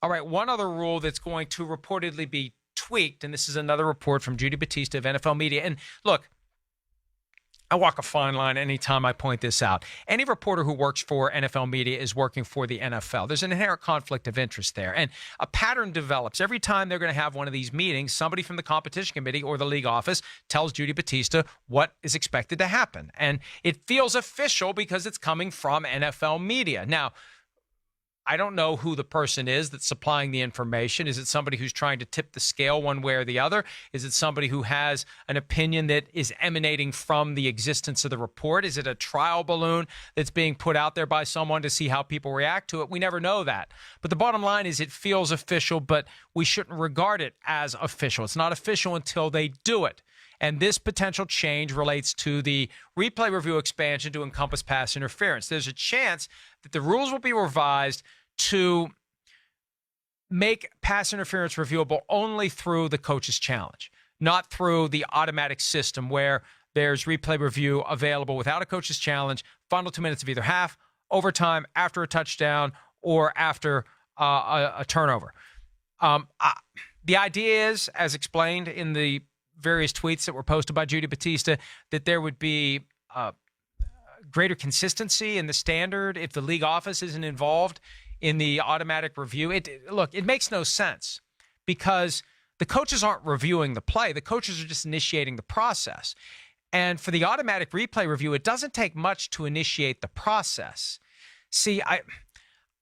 All right, one other rule that's going to reportedly be tweaked, and this is another report from Judy Battista of NFL Media. And look, I walk a fine line anytime I point this out. Any reporter who works for NFL Media is working for the NFL. There's an inherent conflict of interest there. And a pattern develops. Every time they're going to have one of these meetings, somebody from the competition committee or the league office tells Judy Battista what is expected to happen. And it feels official because it's coming from NFL Media. Now, I don't know who the person is that's supplying the information. Is it somebody who's trying to tip the scale one way or the other? Is it somebody who has an opinion that is emanating from the existence of the report? Is it a trial balloon that's being put out there by someone to see how people react to it? We never know that. But the bottom line is it feels official, but we shouldn't regard it as official. It's not official until they do it. And this potential change relates to the replay review expansion to encompass pass interference. There's a chance that the rules will be revised to make pass interference reviewable only through the coach's challenge, not through the automatic system where there's replay review available without a coach's challenge, final 2 minutes of either half, overtime, after a touchdown, or after a turnover. The idea is, as explained in the various tweets that were posted by Judy Battista, that there would be greater consistency in the standard if the league office isn't involved in the automatic review. Look, it makes no sense because the coaches aren't reviewing the play. The coaches are just initiating the process. And for the automatic replay review, it doesn't take much to initiate the process. See,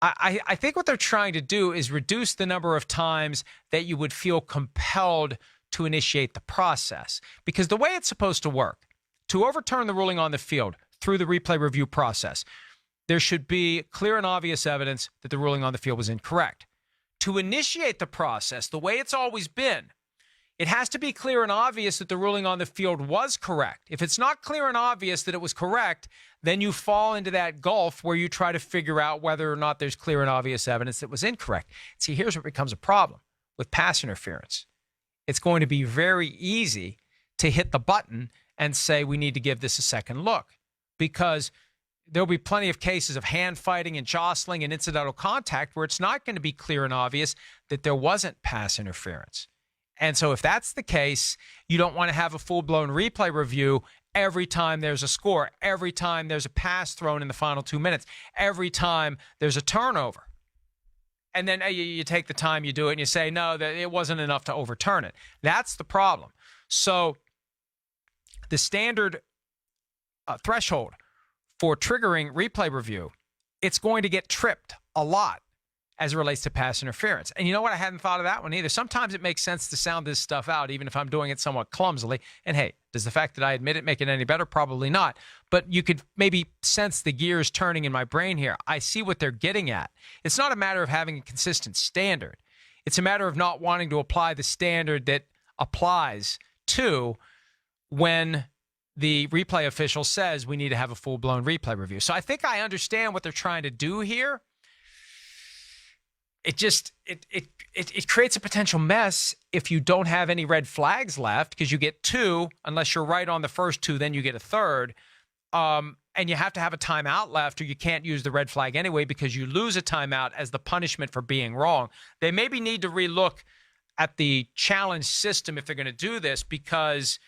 I think what they're trying to do is reduce the number of times that you would feel compelled to initiate the process. Because the way it's supposed to work, to overturn the ruling on the field through the replay review process, there should be clear and obvious evidence that the ruling on the field was incorrect. To initiate the process, the way it's always been, it has to be clear and obvious that the ruling on the field was correct. If it's not clear and obvious that it was correct, then you fall into that gulf where you try to figure out whether or not there's clear and obvious evidence that was incorrect. See, here's what becomes a problem with pass interference. It's going to be very easy to hit the button and say we need to give this a second look, because there'll be plenty of cases of hand fighting and jostling and incidental contact where it's not going to be clear and obvious that there wasn't pass interference. And so if that's the case, you don't want to have a full-blown replay review every time there's a score, every time there's a pass thrown in the final 2 minutes, every time there's a turnover. And then you take the time, you do it, and you say, no, that it wasn't enough to overturn it. That's the problem. So the standard threshold for triggering replay review, it's going to get tripped a lot as it relates to pass interference. And you know what? I hadn't thought of that one either. Sometimes it makes sense to sound this stuff out, even if I'm doing it somewhat clumsily. And hey, does the fact that I admit it make it any better? Probably not. But you could maybe sense the gears turning in my brain here. I see what they're getting at. It's not a matter of having a consistent standard. It's a matter of not wanting to apply the standard that applies to when the replay official says we need to have a full-blown replay review. So I think I understand what they're trying to do here. It just it creates a potential mess if you don't have any red flags left, because you get two, unless you're right on the first two, then you get a third. And you have to have a timeout left, or you can't use the red flag anyway because you lose a timeout as the punishment for being wrong. They maybe need to relook at the challenge system if they're going to do this, because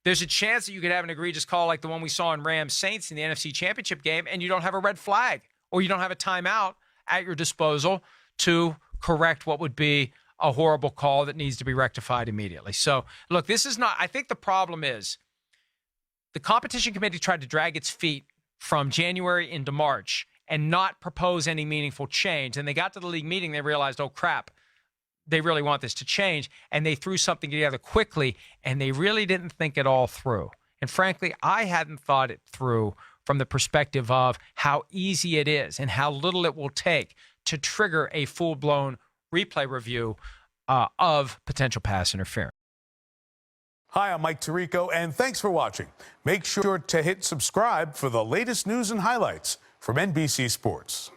there's a chance that you could have an egregious call like the one we saw in Rams Saints in the NFC Championship game, and you don't have a red flag, or you don't have a timeout at your disposal to correct what would be a horrible call that needs to be rectified immediately. So, look, this is not – I think the problem is the competition committee tried to drag its feet from January into March and not propose any meaningful change. And they got to the league meeting, they realized, oh, crap, they really want this to change, and they threw something together quickly, and they really didn't think it all through. And frankly, I hadn't thought it through from the perspective of how easy it is and how little it will take to trigger a full-blown replay review of potential pass interference. Hi, I'm Mike Tirico, and thanks for watching. Make sure to hit subscribe for the latest news and highlights from NBC Sports.